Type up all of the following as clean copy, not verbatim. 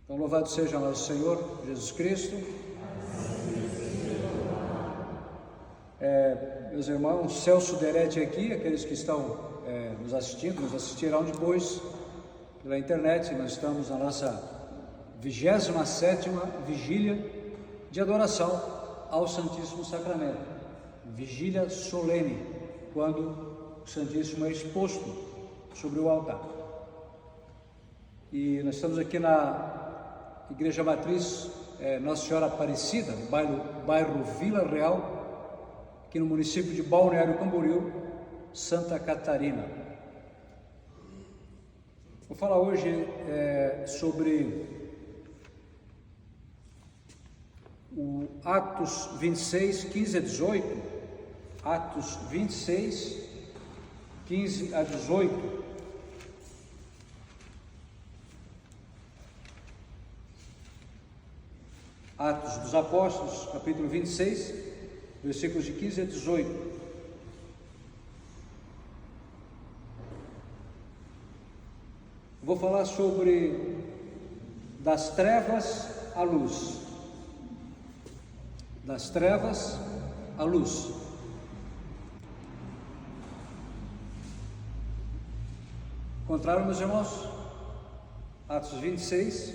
Então, louvado seja nosso Senhor Jesus Cristo. Meus irmãos, Celso Derete aqui, aqueles que estão nos assistindo, nos assistirão depois pela internet. Nós estamos na nossa 27ª vigília de adoração ao Santíssimo Sacramento, vigília solene, quando o Santíssimo é exposto sobre o altar. E nós estamos aqui na Igreja Matriz Nossa Senhora Aparecida, no bairro Vila Real, aqui no município de Balneário Camboriú, Santa Catarina. Vou falar hoje sobre o Atos 26, 15 a 18, Atos 26, 15 a 18. Atos dos Apóstolos, capítulo 26, versículos de 15 a 18. Vou falar sobre das trevas à luz. Das trevas à luz. Encontraram, meus irmãos? Atos 26,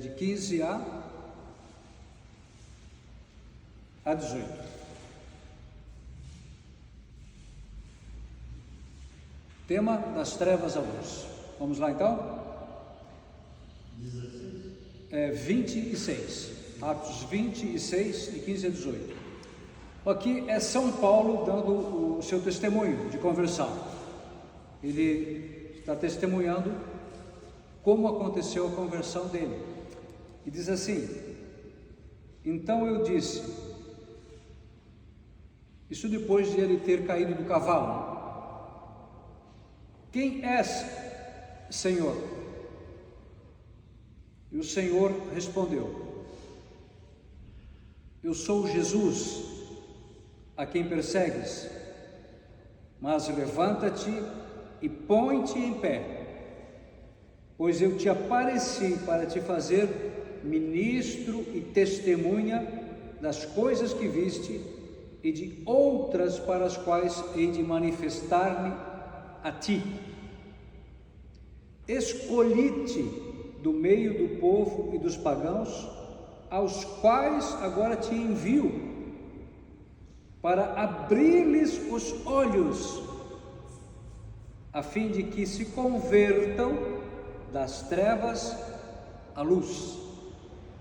de 15 a 18. Tema das trevas à luz. Vamos lá então? 26. Atos 26, de 15 a 18. Aqui é São Paulo dando o seu testemunho de conversão. Ele está testemunhando como aconteceu a conversão dele. E diz assim: então eu disse, isso depois de ele ter caído do cavalo: quem és, Senhor? E o Senhor respondeu: eu sou Jesus, a quem persegues, mas levanta-te e põe-te em pé, pois eu te apareci para te fazer ministro e testemunha das coisas que viste e de outras para as quais hei de manifestar-me a ti. Escolhi-te do meio do povo e dos pagãos, aos quais agora te envio, para abrir-lhes os olhos, a fim de que se convertam das trevas à luz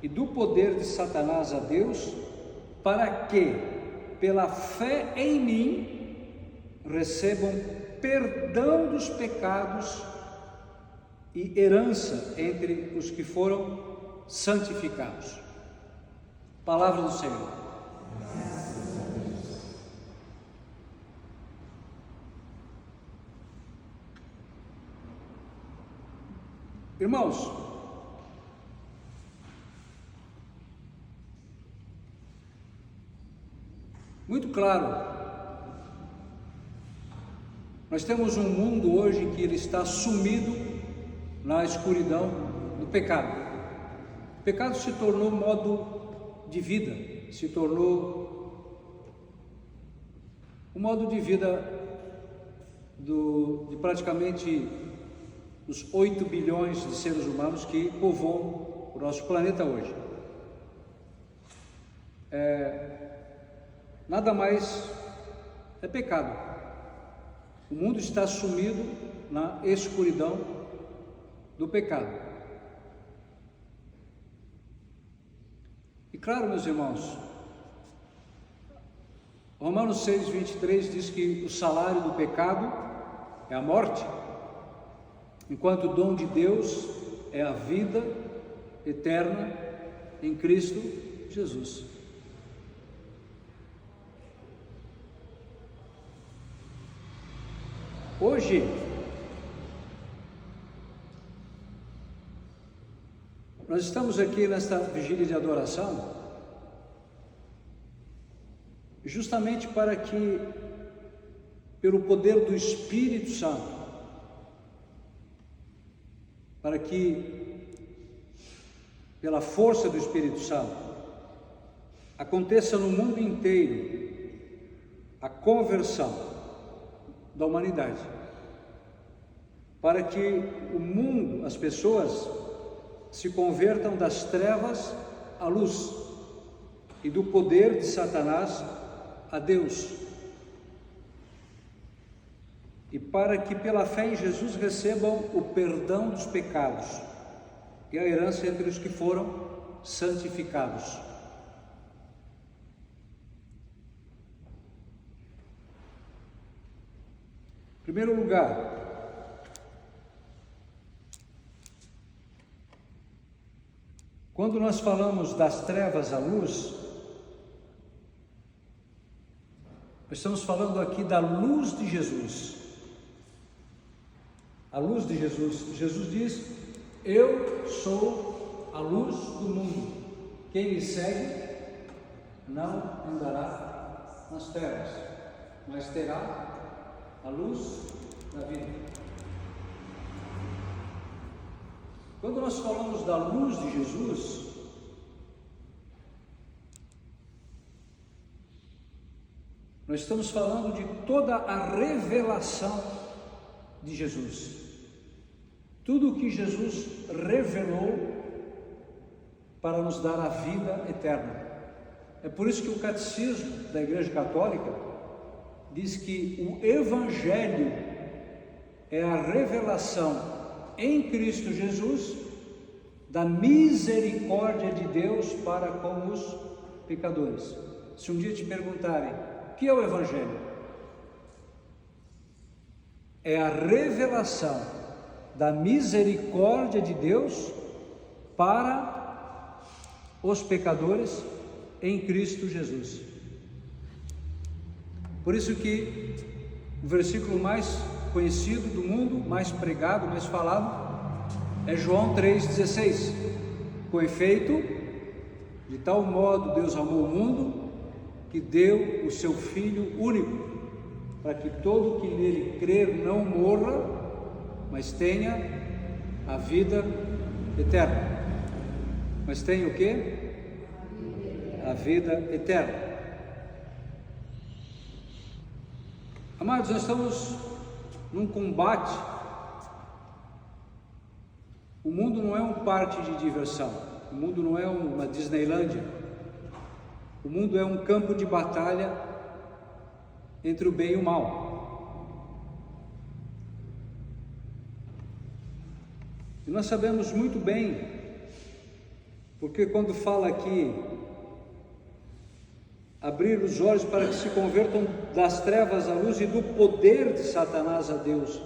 e do poder de Satanás a Deus, para que, pela fé em mim, recebam perdão dos pecados e herança entre os que foram santificados. Palavra do Senhor. Irmãos, muito claro, nós temos um mundo hoje que ele está sumido na escuridão do pecado. O pecado se tornou modo de vida, se tornou o modo de vida de praticamente os 8 bilhões de seres humanos que povoam o nosso planeta hoje. Nada mais é pecado. O mundo está sumido na escuridão do pecado. E claro, meus irmãos, Romanos 6, 23 diz que o salário do pecado é a morte, enquanto o dom de Deus é a vida eterna em Cristo Jesus. Hoje, nós estamos aqui nesta vigília de adoração justamente para que, pelo poder do Espírito Santo, para que pela força do Espírito Santo, aconteça no mundo inteiro a conversão da humanidade, para que o mundo, as pessoas, se convertam das trevas à luz e do poder de Satanás a Deus, e para que pela fé em Jesus recebam o perdão dos pecados e a herança entre os que foram santificados. Em primeiro lugar, quando nós falamos das trevas à luz, nós estamos falando aqui da luz de Jesus. A luz de Jesus. Jesus diz: eu sou a luz do mundo. Quem me segue não andará nas trevas, mas terá a luz da vida. Quando nós falamos da luz de Jesus, nós estamos falando de toda a revelação de Jesus. Tudo o que Jesus revelou para nos dar a vida eterna. É por isso que o Catecismo da Igreja Católica diz que o Evangelho é a revelação em Cristo Jesus da misericórdia de Deus para com os pecadores. Se um dia te perguntarem, o que é o Evangelho? É a revelação da misericórdia de Deus para os pecadores em Cristo Jesus. Por isso que o versículo mais conhecido do mundo, mais pregado, mais falado, é João 3,16. Com efeito, de tal modo Deus amou o mundo, que deu o seu Filho único, para que todo que nele crer não morra, mas tenha a vida eterna. Mas tenha o quê? A vida eterna. Amados, nós estamos num combate. O mundo não é um parque de diversão. O mundo não é uma Disneylândia. O mundo é um campo de batalha entre o bem e o mal. E nós sabemos muito bem, porque quando fala aqui, abrir os olhos para que se convertam das trevas à luz e do poder de Satanás a Deus.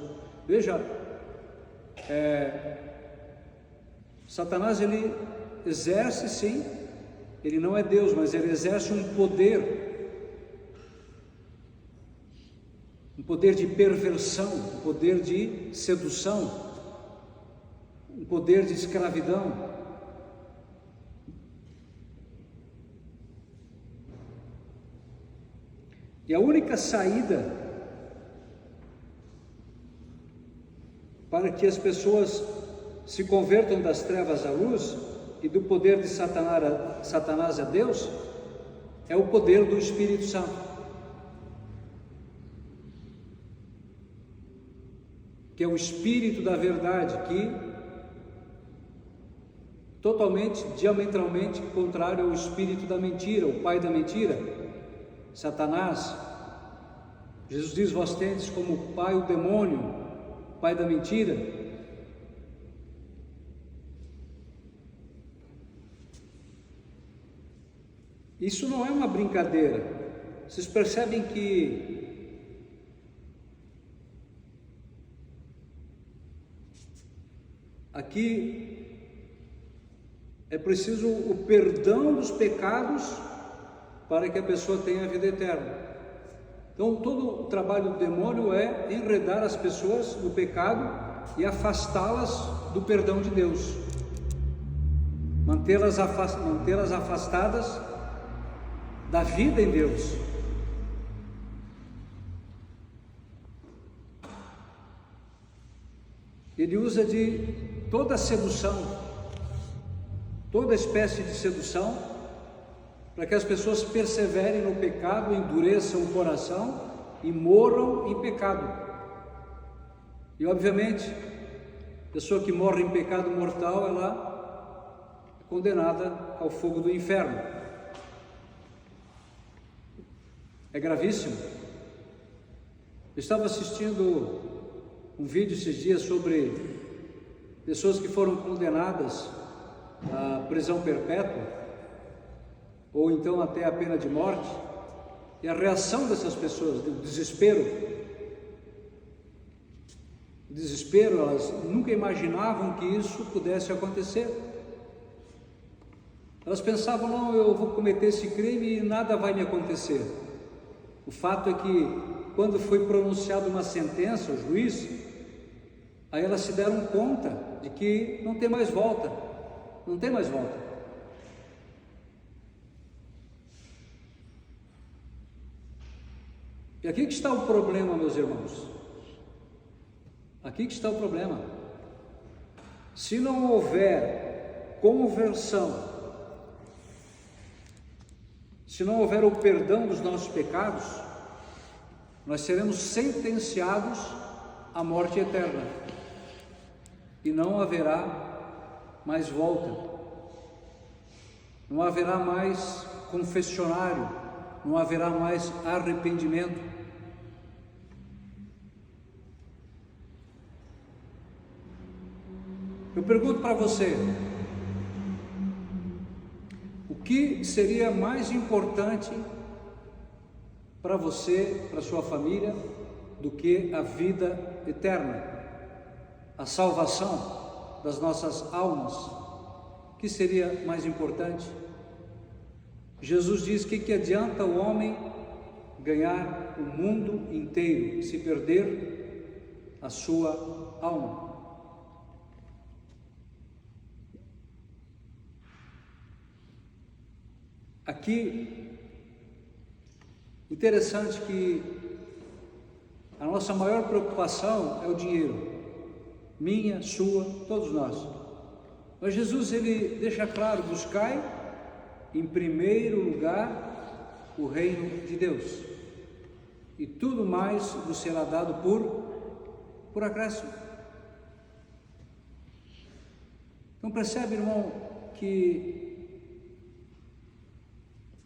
Veja, Satanás, ele exerce sim, ele não é Deus, mas ele exerce um poder de perversão, um poder de sedução, um poder de escravidão. E a única saída para que as pessoas se convertam das trevas à luz e do poder de Satanás a Deus é o poder do Espírito Santo, que é o Espírito da verdade, que totalmente, diametralmente contrário ao espírito da mentira, o pai da mentira, Satanás. Jesus diz: vós tendes como pai o demônio, pai da mentira. Isso não é uma brincadeira. Vocês percebem que aqui é preciso o perdão dos pecados para que a pessoa tenha a vida eterna. Então, todo o trabalho do demônio é enredar as pessoas no pecado e afastá-las do perdão de Deus, mantê-las afastadas da vida em Deus. Ele usa de toda a sedução toda espécie de sedução, para que as pessoas perseverem no pecado, endureçam o coração e morram em pecado. E obviamente, a pessoa que morre em pecado mortal, ela é condenada ao fogo do inferno. É gravíssimo. Eu estava assistindo um vídeo esses dias sobre pessoas que foram condenadas à prisão perpétua, ou então até a pena de morte, e a reação dessas pessoas, do desespero, elas nunca imaginavam que isso pudesse acontecer. Elas pensavam, não, eu vou cometer esse crime e nada vai me acontecer. O fato é que, quando foi pronunciada uma sentença, o juiz, aí elas se deram conta de que não tem mais volta, não tem mais volta. E aqui que está o problema, meus irmãos. Aqui que está o problema. Se não houver conversão, se não houver o perdão dos nossos pecados, nós seremos sentenciados à morte eterna. E não haverá mais volta. Não haverá mais confessionário. Não haverá mais arrependimento. Eu pergunto para você, o que seria mais importante para você, para sua família, do que a vida eterna, a salvação das nossas almas? O que seria mais importante? Jesus diz que adianta o homem ganhar o mundo inteiro e se perder a sua alma. Aqui, interessante que a nossa maior preocupação é o dinheiro, minha, sua, todos nós. Mas Jesus, ele deixa claro, buscai em primeiro lugar o reino de Deus, e tudo mais vos será dado por acréscimo. Então percebe, irmão, que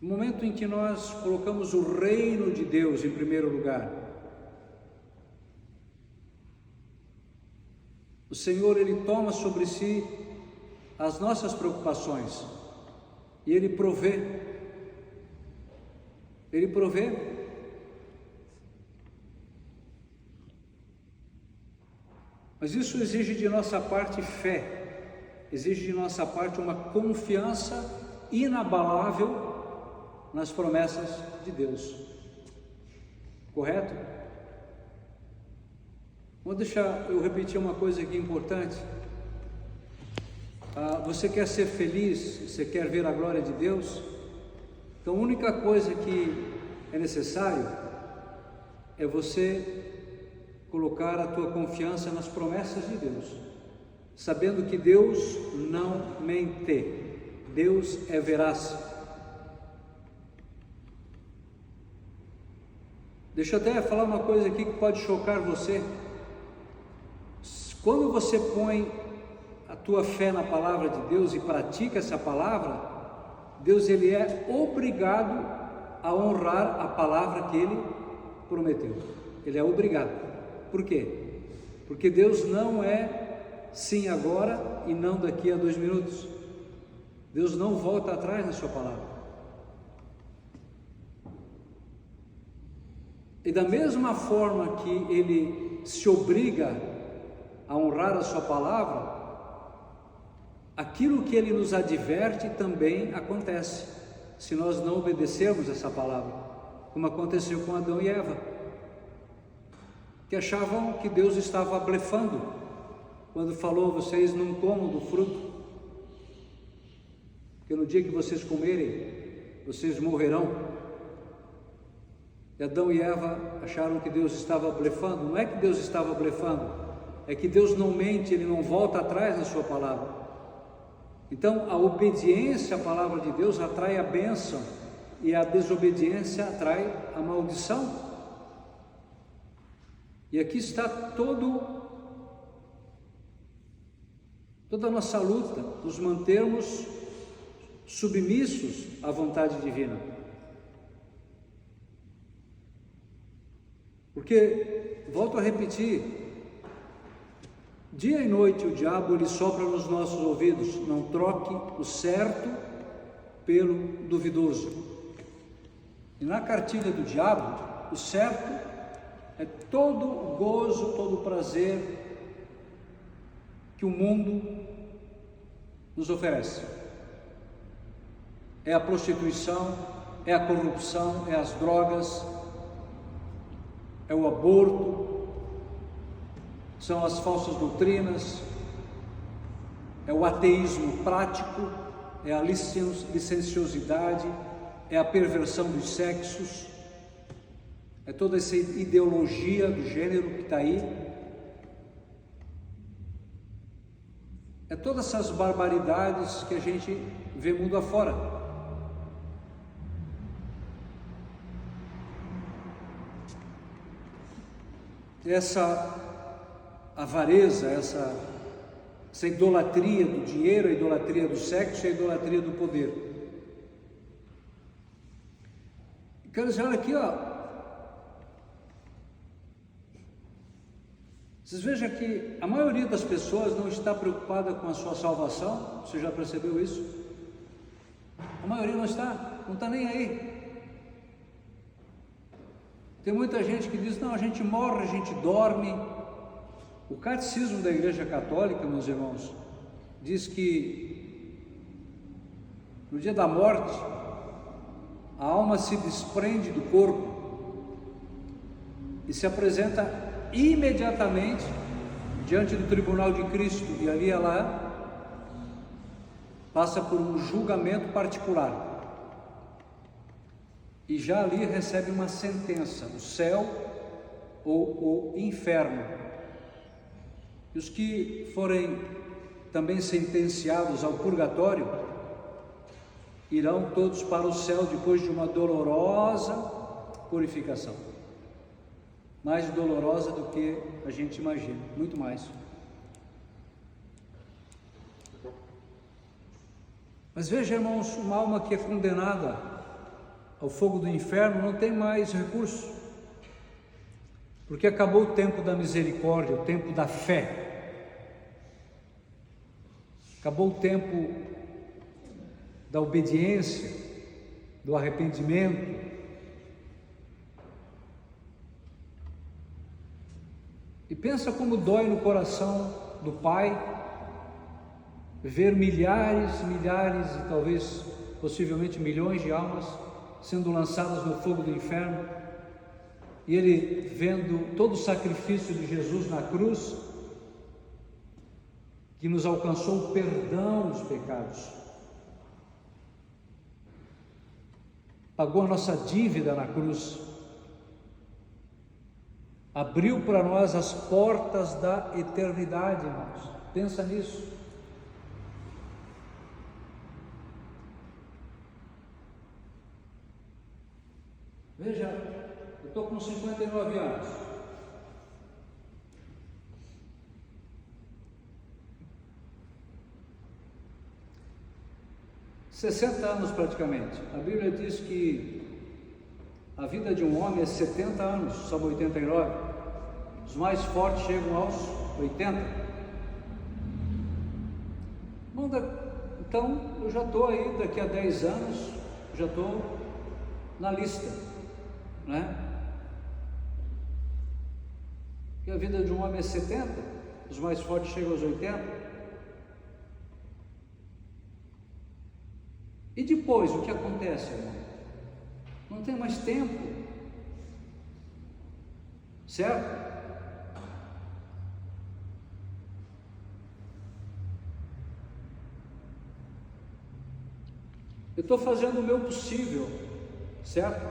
no momento em que nós colocamos o reino de Deus em primeiro lugar, o Senhor, ele toma sobre si as nossas preocupações e ele provê. Ele provê. Mas isso exige de nossa parte fé, exige de nossa parte uma confiança inabalável nas promessas de Deus. Correto? Vou deixar eu repetir uma coisa aqui importante. Você quer ser feliz? Você quer ver a glória de Deus? Então a única coisa que é necessário é você colocar a tua confiança nas promessas de Deus, sabendo que Deus não mente, Deus é veraz. Deixa eu até falar uma coisa aqui que pode chocar você. Quando você põe a tua fé na palavra de Deus e pratica essa palavra, Deus, ele é obrigado a honrar a palavra que ele prometeu. Ele é obrigado. Por quê? Porque Deus não é sim agora e não daqui a 2 minutos. Deus não volta atrás na sua palavra. E da mesma forma que ele se obriga a honrar a sua palavra, aquilo que ele nos adverte também acontece, se nós não obedecermos essa palavra, como aconteceu com Adão e Eva, que achavam que Deus estava blefando, quando falou, vocês não comam do fruto, porque no dia que vocês comerem, vocês morrerão. E Adão e Eva acharam que Deus estava blefando. Não é que Deus estava blefando, é que Deus não mente, ele não volta atrás na sua palavra. Então, a obediência à palavra de Deus atrai a bênção e a desobediência atrai a maldição. E aqui está toda a nossa luta, nos mantermos submissos à vontade divina. Porque, volto a repetir, dia e noite o diabo ele sopra nos nossos ouvidos: não troque o certo pelo duvidoso. E na cartilha do diabo, o certo é todo o gozo, todo o prazer que o mundo nos oferece. É a prostituição, é a corrupção, é as drogas, é o aborto, são as falsas doutrinas, é o ateísmo prático, é a licenciosidade, é a perversão dos sexos, é toda essa ideologia do gênero que está aí, é todas essas barbaridades que a gente vê mundo afora. Essa avareza, essa idolatria do dinheiro, a idolatria do sexo e a idolatria do poder. Quero dizer, olha aqui, ó. Vocês vejam que a maioria das pessoas não está preocupada com a sua salvação. Você já percebeu isso? A maioria não está nem aí. Tem muita gente que diz: não, a gente morre, a gente dorme. O catecismo da Igreja Católica, meus irmãos, diz que no dia da morte a alma se desprende do corpo e se apresenta imediatamente diante do tribunal de Cristo, e ali ela passa por um julgamento particular e já ali recebe uma sentença: o céu ou o inferno. E os que forem também sentenciados ao purgatório irão todos para o céu depois de uma dolorosa purificação. Mais dolorosa do que a gente imagina, muito mais. Mas veja, irmãos, uma alma que é condenada ao fogo do inferno não tem mais recurso, porque acabou o tempo da misericórdia, o tempo da fé, acabou o tempo da obediência, do arrependimento. E pensa como dói no coração do Pai ver milhares e talvez possivelmente milhões de almas sendo lançadas no fogo do inferno, e Ele vendo todo o sacrifício de Jesus na cruz, que nos alcançou o perdão dos pecados, pagou a nossa dívida na cruz, abriu para nós as portas da eternidade, irmãos. Pensa nisso. Veja, eu estou com 59 anos. ...60 anos praticamente. A Bíblia diz que a vida de um homem é 70 anos, Salmo 89. Os mais fortes chegam aos 80. Então, eu já estou aí, daqui a 10 anos, já estou na lista, né? Porque a vida de um homem é 70, os mais fortes chegam aos 80. E depois, o que acontece, irmão? Não tem mais tempo, certo? Eu estou fazendo o meu possível, certo?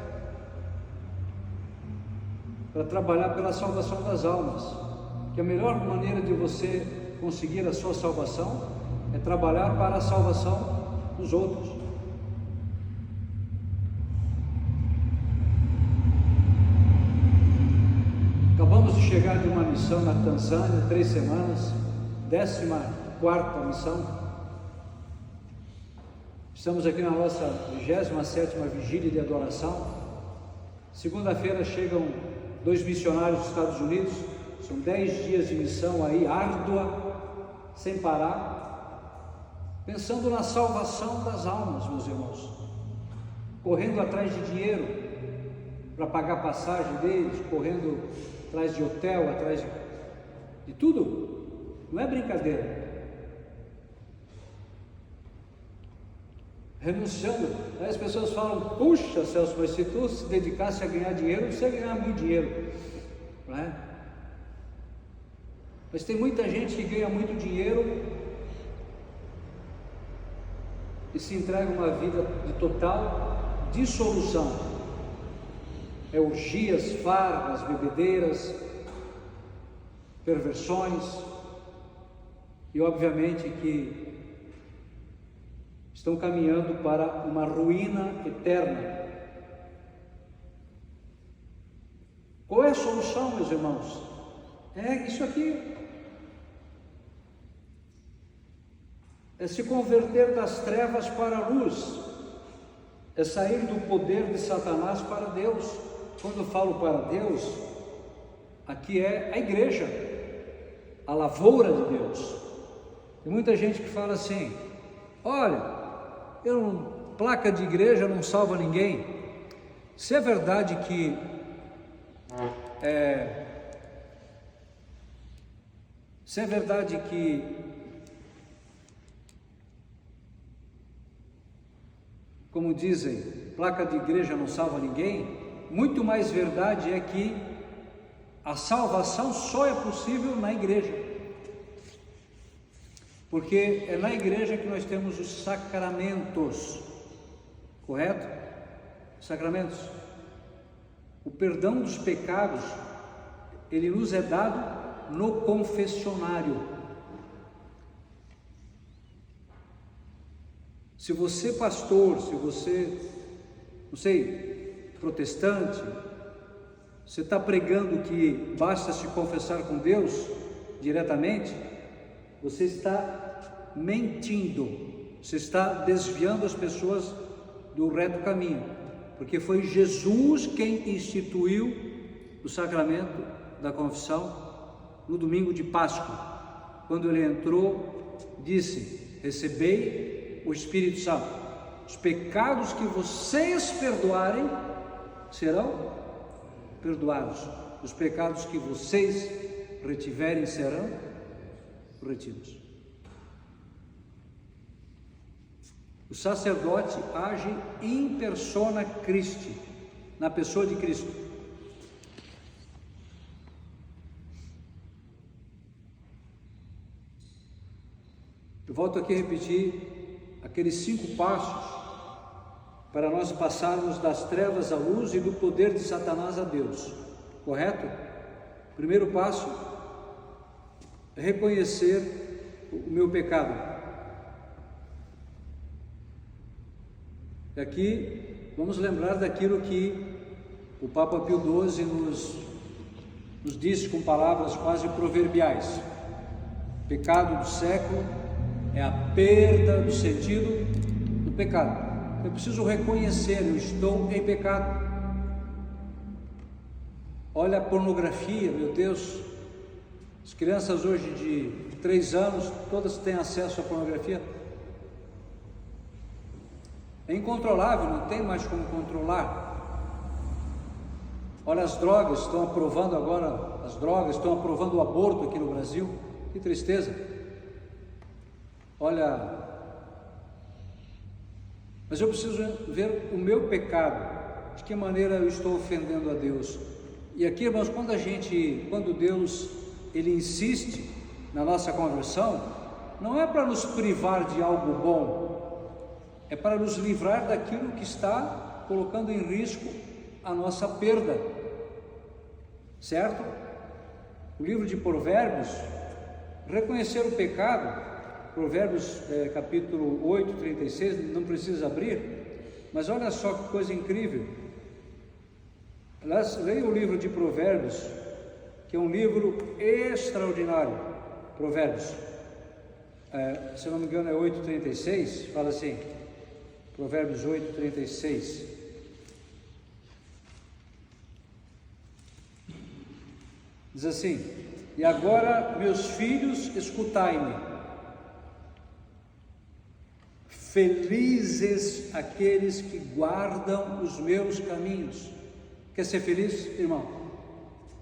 Para trabalhar pela salvação das almas. Que a melhor maneira de você conseguir a sua salvação é é trabalhar para a salvação dos outros. Acabamos de chegar de uma missão na Tanzânia, 3 semanas, 14ª missão. Estamos aqui na nossa 27ª vigília de adoração. Segunda-feira chegam 2 missionários dos Estados Unidos. São 10 dias de missão aí, árdua, sem parar, pensando na salvação das almas, meus irmãos, correndo atrás de dinheiro para pagar a passagem deles, correndo atrás de hotel, atrás de tudo. Não é brincadeira. Renunciando. Aí as pessoas falam: puxa, Celso, mas se tu se dedicasse a ganhar dinheiro, você ia ganhar muito dinheiro, não é? Mas tem muita gente que ganha muito dinheiro e se entrega uma vida de total dissolução. É orgias, farras, bebedeiras, perversões, e obviamente que estão caminhando para uma ruína eterna. Qual é a solução, meus irmãos? É isso aqui. É se converter das trevas para a luz. É sair do poder de Satanás para Deus. Quando eu falo para Deus, aqui é a igreja, a lavoura de Deus. Tem muita gente que fala assim: olha, placa de igreja não salva ninguém. Se é verdade que como dizem, placa de igreja não salva ninguém, muito mais verdade é que a salvação só é possível na igreja, porque é na igreja que nós temos os sacramentos, correto? Sacramentos. O perdão dos pecados, ele nos é dado no confessionário. Se você pastor, se você, não sei, protestante, você está pregando que basta se confessar com Deus diretamente, você está mentindo, você está desviando as pessoas do reto caminho, porque foi Jesus quem instituiu o sacramento da confissão no domingo de Páscoa. Quando ele entrou, disse: recebei o Espírito Santo, os pecados que vocês perdoarem serão perdoados, os pecados que vocês retiverem serão retidos. O sacerdote age in persona Christi, na pessoa de Cristo. Eu volto aqui a repetir aqueles 5 passos para nós passarmos das trevas à luz e do poder de Satanás a Deus, correto? Primeiro passo é reconhecer o meu pecado. E aqui vamos lembrar daquilo que o Papa Pio XII nos disse com palavras quase proverbiais: o pecado do século é a perda do sentido do pecado. Eu preciso reconhecer, eu estou em pecado. Olha a pornografia, meu Deus, as crianças hoje de 3 anos, todas têm acesso à pornografia. É incontrolável, não tem mais como controlar. Olha, as drogas, estão aprovando agora, as drogas estão aprovando o aborto aqui no Brasil, que tristeza. Olha, mas eu preciso ver o meu pecado, de que maneira eu estou ofendendo a Deus. E aqui, irmãos, quando Deus, Ele insiste na nossa conversão, não é para nos privar de algo bom, é para nos livrar daquilo que está colocando em risco a nossa perda, certo? O livro de Provérbios, reconhecer o pecado Provérbios capítulo 8, 36, não precisa abrir, mas olha só que coisa incrível. Leia o livro de Provérbios, que é um livro extraordinário. Provérbios, se eu não me engano é 8,36, fala assim, Provérbios 8,36. Diz assim: e agora, meus filhos, escutai-me, felizes aqueles que guardam os meus caminhos. Quer ser feliz, irmão?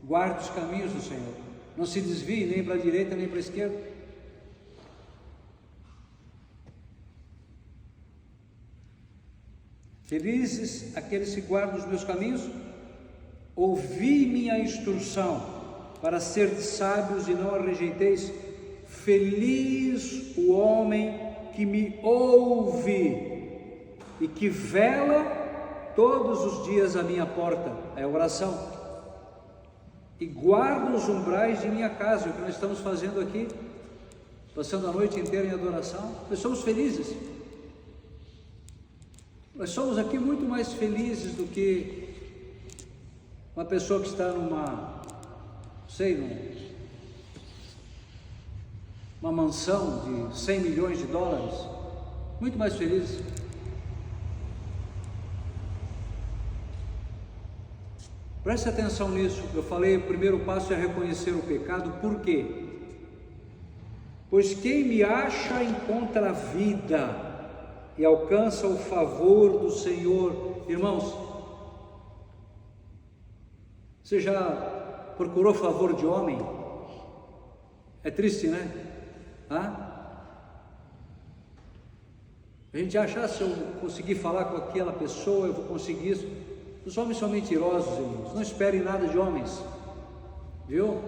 Guarde os caminhos do Senhor, não se desvie nem para a direita nem para a esquerda. Felizes aqueles que guardam os meus caminhos, ouvi minha instrução, para ser sábios e não a rejeiteis. Feliz o homem que me ouve e que vela todos os dias à minha porta, é a oração, e guarda os umbrais de minha casa, o que nós estamos fazendo aqui, passando a noite inteira em adoração. Nós somos felizes, nós somos aqui muito mais felizes do que uma pessoa que está numa mansão de 100 milhões de dólares, muito mais feliz. Preste atenção nisso. Eu falei, o primeiro passo é reconhecer o pecado. Por quê? Pois quem me acha encontra a vida e alcança o favor do Senhor. Irmãos, você já procurou favor de homem? É triste, né? A gente acha, se eu conseguir falar com aquela pessoa, eu vou conseguir isso. Os homens são mentirosos, irmãos. Não esperem nada de homens, viu?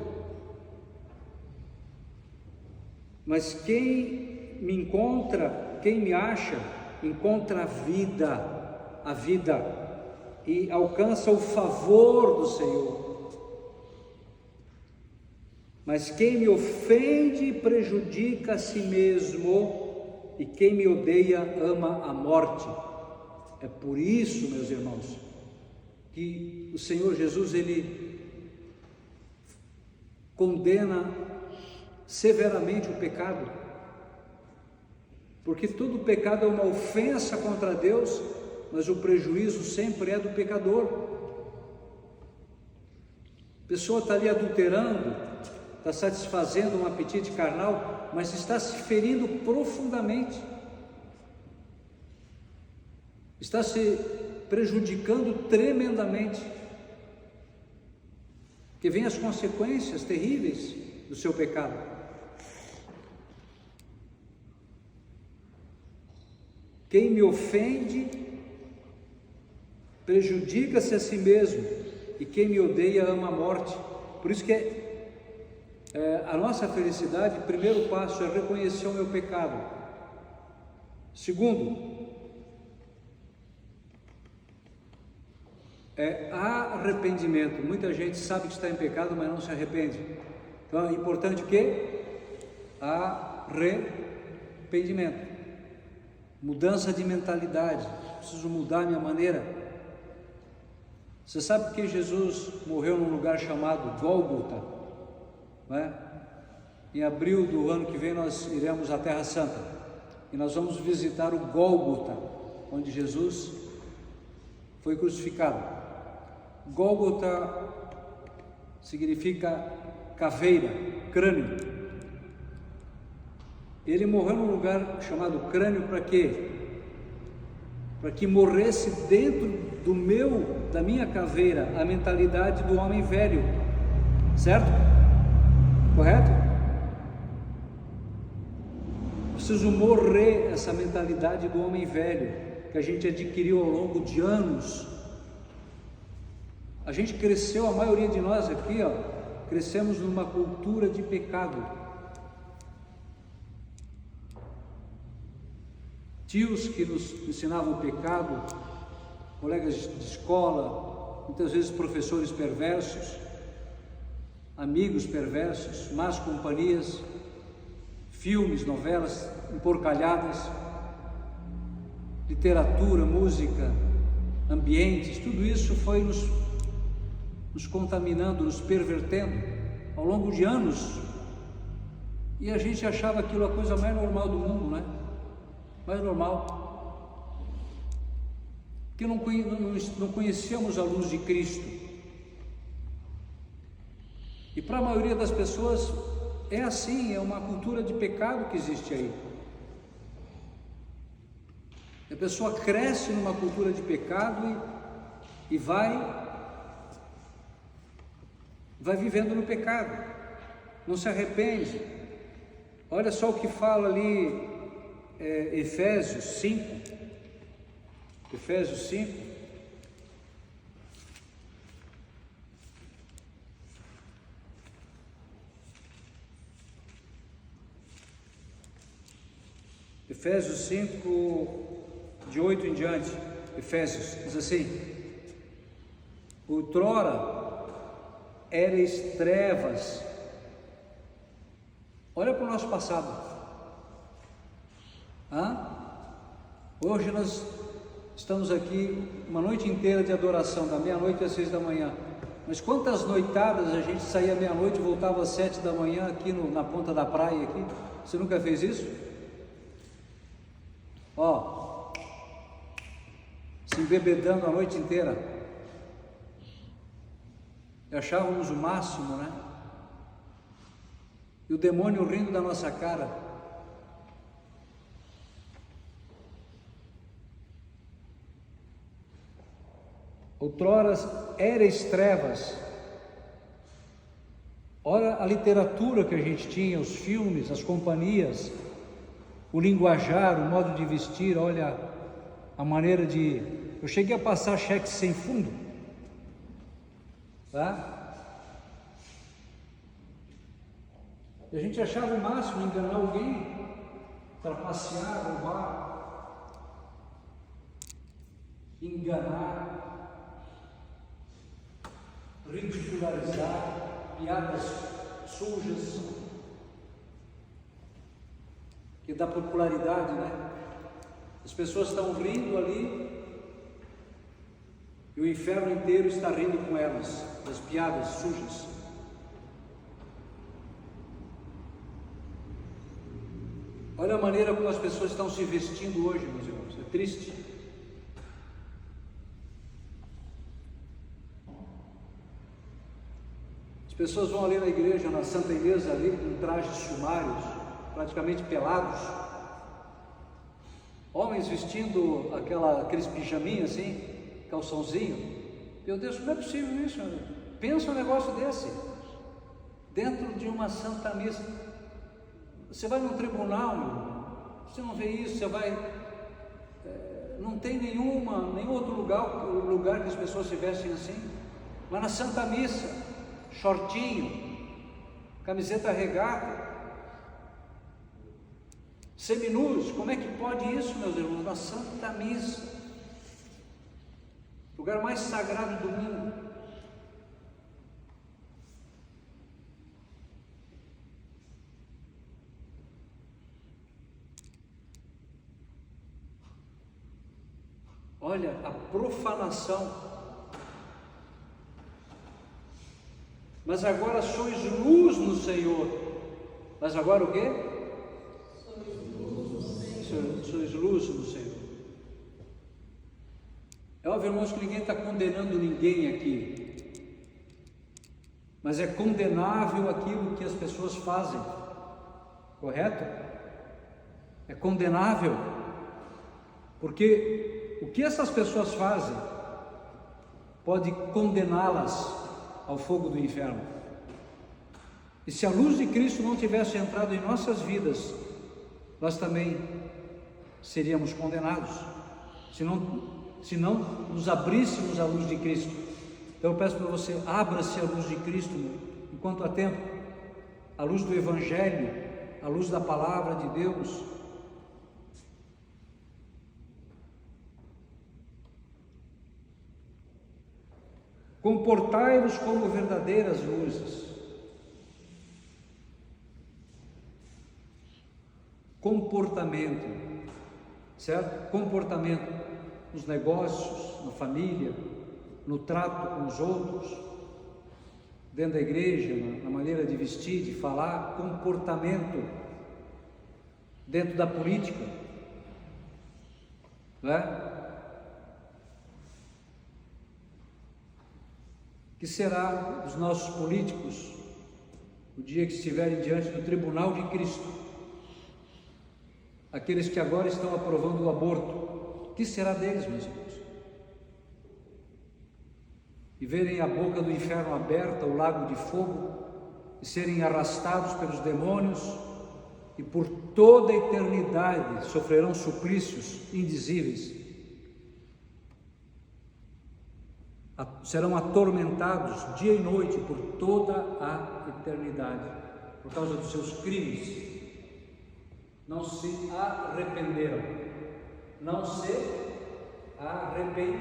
Mas quem me encontra, quem me acha, encontra a vida e alcança o favor do Senhor. Mas quem me ofende prejudica a si mesmo, e quem me odeia ama a morte. É por isso, meus irmãos, que o Senhor Jesus, Ele condena severamente o pecado, porque todo pecado é uma ofensa contra Deus, mas o prejuízo sempre é do pecador. A pessoa está ali adulterando, está satisfazendo um apetite carnal, mas está se ferindo profundamente, está se prejudicando tremendamente, que vem as consequências terríveis do seu pecado. Quem me ofende prejudica-se a si mesmo, e quem me odeia ama a morte. Por isso que a nossa felicidade, primeiro passo é reconhecer o meu pecado. Segundo, é arrependimento. Muita gente sabe que está em pecado, mas não se arrepende. Então é importante o quê? Arrependimento, mudança de mentalidade. Preciso mudar a minha maneira. Você sabe que Jesus morreu num lugar chamado Gólgota? Em abril do ano que vem nós iremos à Terra Santa e nós vamos visitar o Gólgota, onde Jesus foi crucificado. Gólgota significa caveira, crânio. Ele morreu num lugar chamado crânio para quê? Para que morresse dentro da minha caveira a mentalidade do homem velho, certo? Correto? Preciso morrer essa mentalidade do homem velho que a gente adquiriu ao longo de anos. A gente cresceu, a maioria de nós aqui, crescemos numa cultura de pecado. Tios que nos ensinavam o pecado, colegas de escola, muitas vezes professores perversos, amigos perversos, más companhias, filmes, novelas emporcalhadas, literatura, música, ambientes, tudo isso foi nos contaminando, nos pervertendo ao longo de anos, e a gente achava aquilo a coisa mais normal do mundo, né? Mais normal, porque não conhecíamos a luz de Cristo. E para a maioria das pessoas é assim, é uma cultura de pecado que existe aí. A pessoa cresce numa cultura de pecado e vai vivendo no pecado, não se arrepende. Olha só o que fala ali Efésios 5. Efésios 5. Efésios 5, de 8 em diante. Efésios diz assim: outrora erais trevas. Olha para o nosso passado. Hoje nós estamos aqui uma noite inteira de adoração, da meia-noite às 6 da manhã. Mas quantas noitadas a gente saía meia-noite e voltava às 7 da manhã aqui na ponta da praia aqui? Você nunca fez isso? Se embebedando a noite inteira. E achávamos o máximo, né? E o demônio rindo da nossa cara. Outrora erais trevas. Olha a literatura que a gente tinha, os filmes, as companhias, o linguajar, o modo de vestir, olha a maneira de... Eu cheguei a passar cheque sem fundo, tá? E a gente achava o máximo enganar alguém, trapacear, roubar, enganar, ridicularizar, piadas sujas, que dá popularidade, né? As pessoas estão rindo ali e o inferno inteiro está rindo com elas, das piadas sujas. Olha a maneira como as pessoas estão se vestindo hoje, meus irmãos, é triste. As pessoas vão ali na igreja, na Santa Inês, ali com trajes sumários, praticamente pelados. Homens vestindo aqueles pijaminhos assim, calçãozinho. Meu Deus, como é possível isso? Pensa um negócio desse, dentro de uma Santa Missa. Você vai num tribunal, você não vê isso, você vai... não tem nenhum outro lugar que as pessoas se vestem assim. Mas na Santa Missa, shortinho, camiseta regata, seminus, como é que pode isso, meus irmãos? Na Santa Missa, lugar mais sagrado do mundo. Olha a profanação. Mas agora sois luz no Senhor. Mas agora o quê? Sois luz no Senhor. É óbvio, irmãos, que ninguém está condenando ninguém aqui. Mas é condenável aquilo que as pessoas fazem. Correto? É condenável. Porque o que essas pessoas fazem pode condená-las ao fogo do inferno. E se a luz de Cristo não tivesse entrado em nossas vidas, nós também seríamos condenados, se não nos abríssemos à luz de Cristo. Então eu peço para você, abra-se à luz de Cristo enquanto há tempo, a luz do Evangelho, a luz da Palavra de Deus. Comportai-vos como verdadeiras luzes. comportamento, certo? Comportamento nos negócios, na família, no trato com os outros, dentro da igreja, na maneira de vestir, de falar, comportamento dentro da política, não é? Que será dos nossos políticos o dia que estiverem diante do tribunal de Cristo? Aqueles que agora estão aprovando o aborto, o que será deles, meus irmãos? E verem a boca do inferno aberta, o lago de fogo, e serem arrastados pelos demônios, e por toda a eternidade sofrerão suplícios indizíveis. Serão atormentados dia e noite por toda a eternidade, por causa dos seus crimes. Não se arrependeram, não se arrependeram.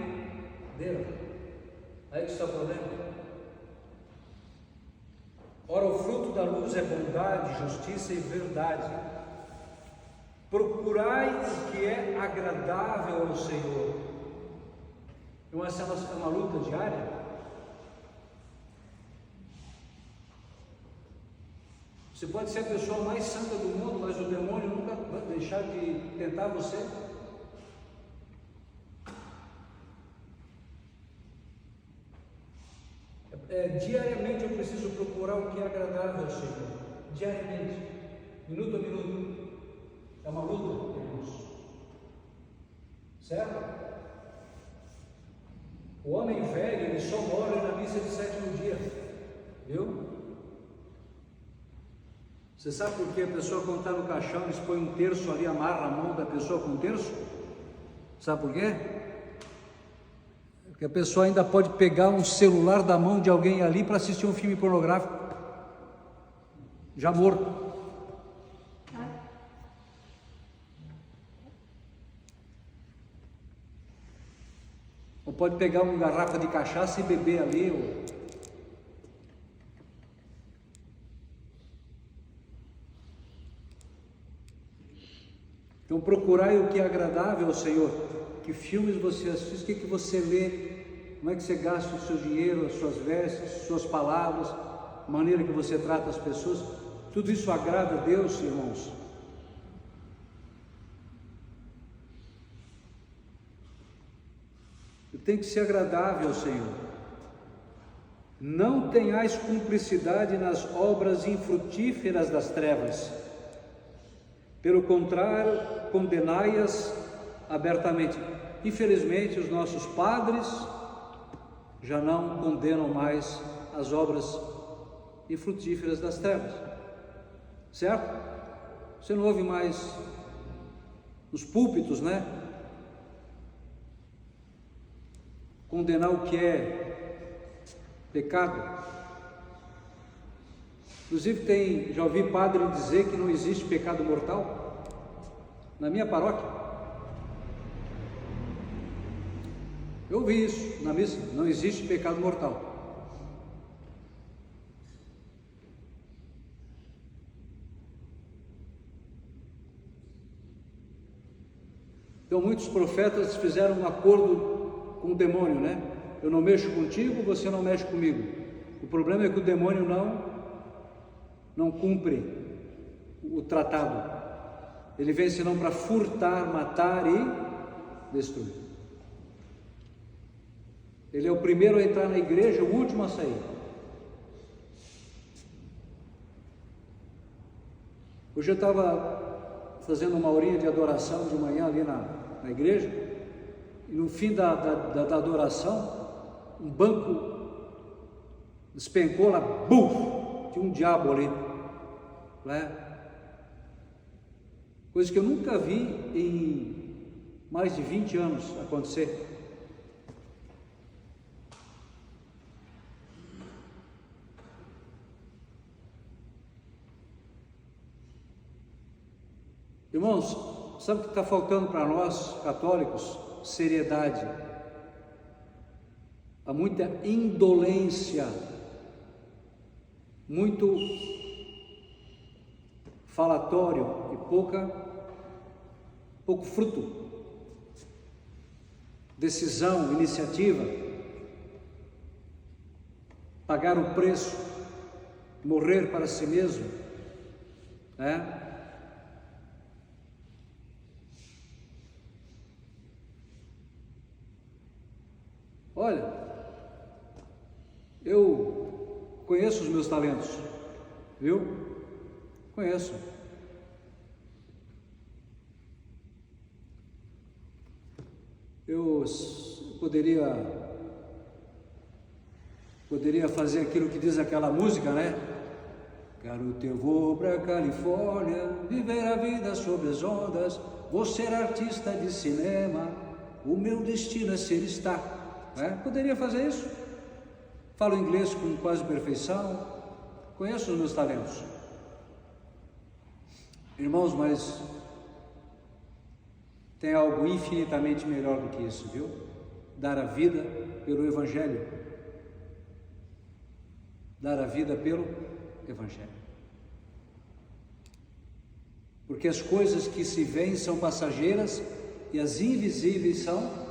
Aí que está o problema. Ora, o fruto da luz é bondade, justiça e verdade. Procurai o que é agradável ao Senhor. Então essa é uma luta diária. Você pode ser a pessoa mais santa do mundo, mas o demônio nunca vai deixar de tentar você. Diariamente eu preciso procurar o que é agradável ao Senhor. Diariamente, minuto a minuto. É uma luta, irmãos. Certo? O homem velho, ele só morre na missa de sétimo dia, viu? Você sabe por que a pessoa, quando está no caixão, eles põem um terço ali, amarra a mão da pessoa com um terço? Sabe por quê? Porque a pessoa ainda pode pegar um celular da mão de alguém ali para assistir um filme pornográfico, já morto. Ou pode pegar uma garrafa de cachaça e beber ali. Então procurai o que é agradável ao Senhor. Que filmes você assiste, o que você lê, como é que você gasta o seu dinheiro, as suas vestes, suas palavras, a maneira que você trata as pessoas. Tudo isso agrada a Deus, irmãos. Tem que ser agradável ao Senhor. Não tenhais cumplicidade nas obras infrutíferas das trevas. Pelo contrário, condenai-as abertamente. Infelizmente, os nossos padres já não condenam mais as obras infrutíferas das trevas. Certo? Você não ouve mais nos púlpitos, né? Condenar o que é pecado. Inclusive já ouvi padre dizer que não existe pecado mortal na minha paróquia. Eu ouvi isso na missa, não existe pecado mortal. Então muitos profetas fizeram um acordo com o demônio, né? Eu não mexo contigo, você não mexe comigo. O problema é que o demônio não cumpre o tratado. Ele vem senão para furtar, matar e destruir. Ele é o primeiro a entrar na igreja, o último a sair. Hoje eu estava fazendo uma horinha de adoração de manhã ali na igreja. E no fim da adoração, um banco despencou lá, buf! Tinha um diabo ali, né? Coisa que eu nunca vi em mais de 20 anos acontecer. Irmãos, sabe o que está faltando para nós, católicos? Seriedade. Há muita indolência, muito falatório e pouca pouco fruto, decisão, iniciativa, pagar o preço, morrer para si mesmo, né? Olha, eu conheço os meus talentos, viu? Conheço. Eu poderia fazer aquilo que diz aquela música, né? Garoto, eu vou pra Califórnia, viver a vida sobre as ondas, vou ser artista de cinema, o meu destino é ser star. Poderia fazer isso. Falo inglês com quase perfeição, conheço os meus talentos. Irmãos, mas tem algo infinitamente melhor do que isso, viu? Dar a vida pelo Evangelho. Dar a vida pelo Evangelho. Porque as coisas que se veem são passageiras e as invisíveis são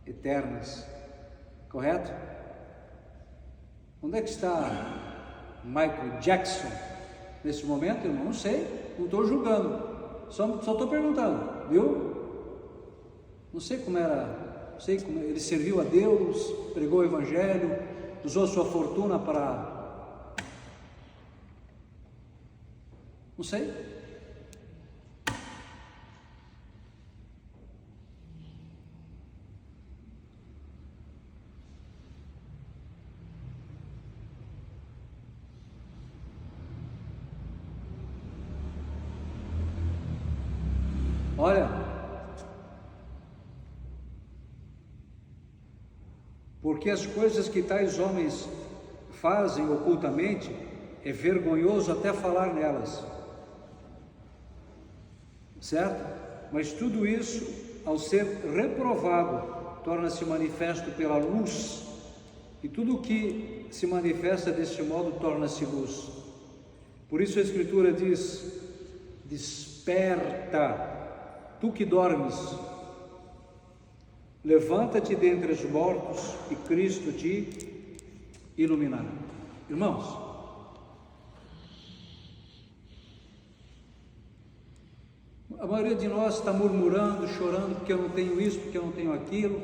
eternas. Correto? Onde é que está Michael Jackson nesse momento? Eu não sei, não estou julgando, só estou perguntando, viu? Não sei como era, não sei como ele serviu a Deus, pregou o Evangelho, usou sua fortuna para... não sei. Olha, porque as coisas que tais homens fazem ocultamente, é vergonhoso até falar nelas, certo? Mas tudo isso, ao ser reprovado, torna-se manifesto pela luz, e tudo o que se manifesta deste modo torna-se luz. Por isso a Escritura diz: desperta, tu que dormes, levanta-te dentre os mortos e Cristo te iluminará. Irmãos, a maioria de nós está murmurando, chorando porque eu não tenho isso, porque eu não tenho aquilo.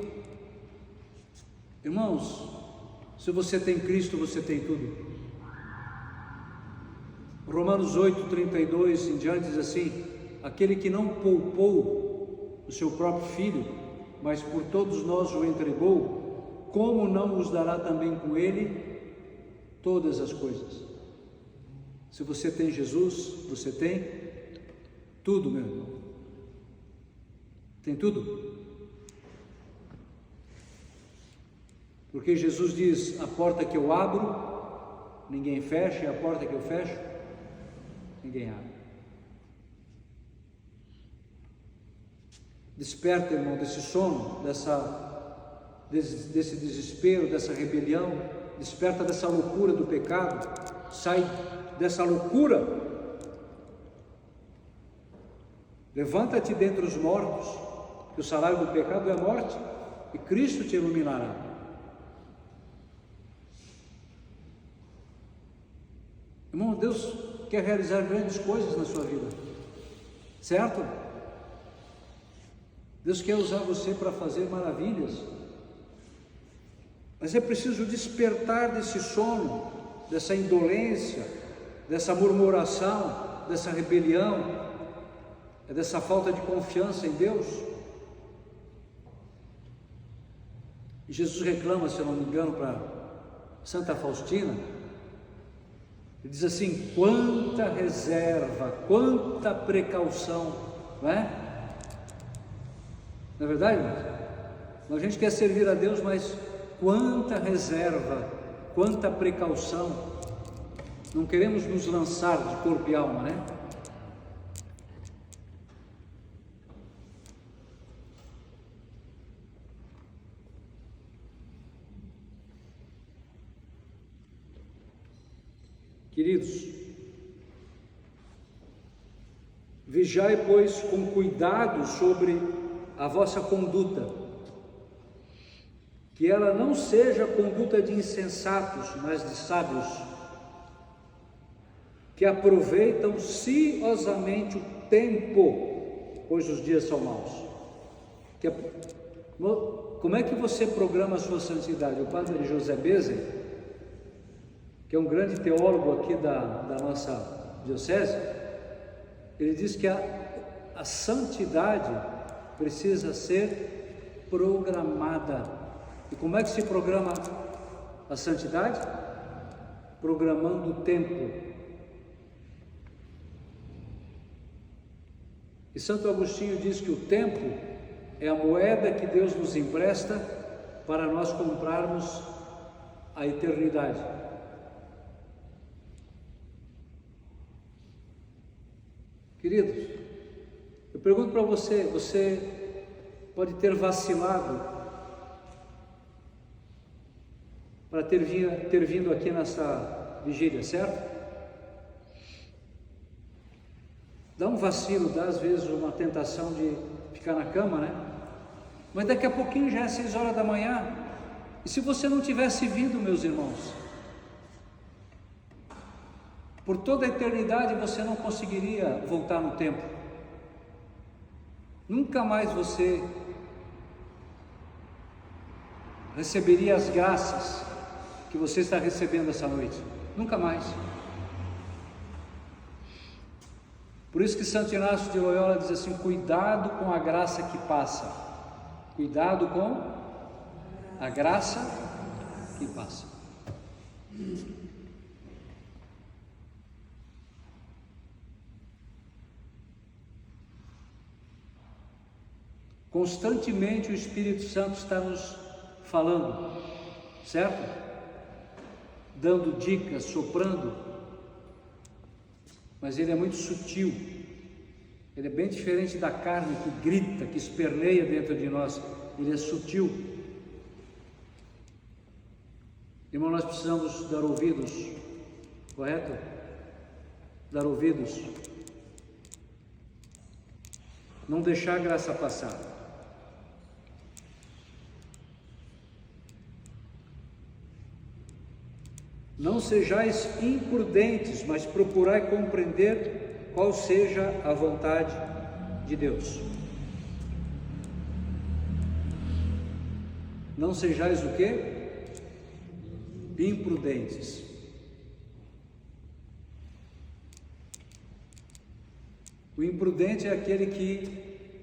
Irmãos, se você tem Cristo, você tem tudo. Romanos 8:32 em diante diz assim: aquele que não poupou o seu próprio Filho, mas por todos nós o entregou, como não nos dará também com ele todas as coisas? Se você tem Jesus, você tem tudo, meu irmão. Tem tudo. Porque Jesus diz: a porta que eu abro, ninguém fecha, e a porta que eu fecho, ninguém abre. Desperta, irmão, desse sono, desse desespero, dessa rebelião, desperta dessa loucura do pecado, sai dessa loucura, levanta-te dentre os mortos, que o salário do pecado é a morte, e Cristo te iluminará. Irmão, Deus quer realizar grandes coisas na sua vida, certo? Deus quer usar você para fazer maravilhas, mas é preciso despertar desse sono, dessa indolência, dessa murmuração, dessa rebelião, dessa falta de confiança em Deus. E Jesus reclama, se eu não me engano, para Santa Faustina, ele diz assim: quanta reserva, quanta precaução, não é? Não é verdade, irmãos? A gente quer servir a Deus, mas quanta reserva, quanta precaução. Não queremos nos lançar de corpo e alma, né? Queridos, Vigiai, pois, com cuidado sobre a vossa conduta, que ela não seja conduta de insensatos, mas de sábios, que aproveitam ciosamente o tempo, pois os dias são maus. Como é que você programa a sua santidade? O padre José Bezer, que é um grande teólogo aqui da nossa diocese, ele diz que a santidade precisa ser programada. E como é que se programa a santidade? Programando o tempo. E Santo Agostinho diz que o tempo é a moeda que Deus nos empresta para nós comprarmos a eternidade. Queridos, eu pergunto para você, você pode ter vacilado para ter vindo aqui nessa vigília, certo? Dá um vacilo, dá às vezes uma tentação de ficar na cama, né? Mas daqui a pouquinho já é 6 horas da manhã. E se você não tivesse vindo, meus irmãos, por toda a eternidade você não conseguiria voltar no tempo. Nunca mais você receberia as graças que você está recebendo essa noite. Nunca mais. Por isso que Santo Inácio de Loyola diz assim: cuidado com a graça que passa. Cuidado com a graça que passa. Constantemente o Espírito Santo está nos falando, certo? Dando dicas, soprando, mas ele é muito sutil, ele é bem diferente da carne que grita, que esperneia dentro de nós, ele é sutil. Irmão, nós precisamos dar ouvidos, correto? Dar ouvidos, não deixar a graça passar. Não sejais imprudentes, mas procurai compreender qual seja a vontade de Deus. Não sejais o quê? Imprudentes. O imprudente é aquele que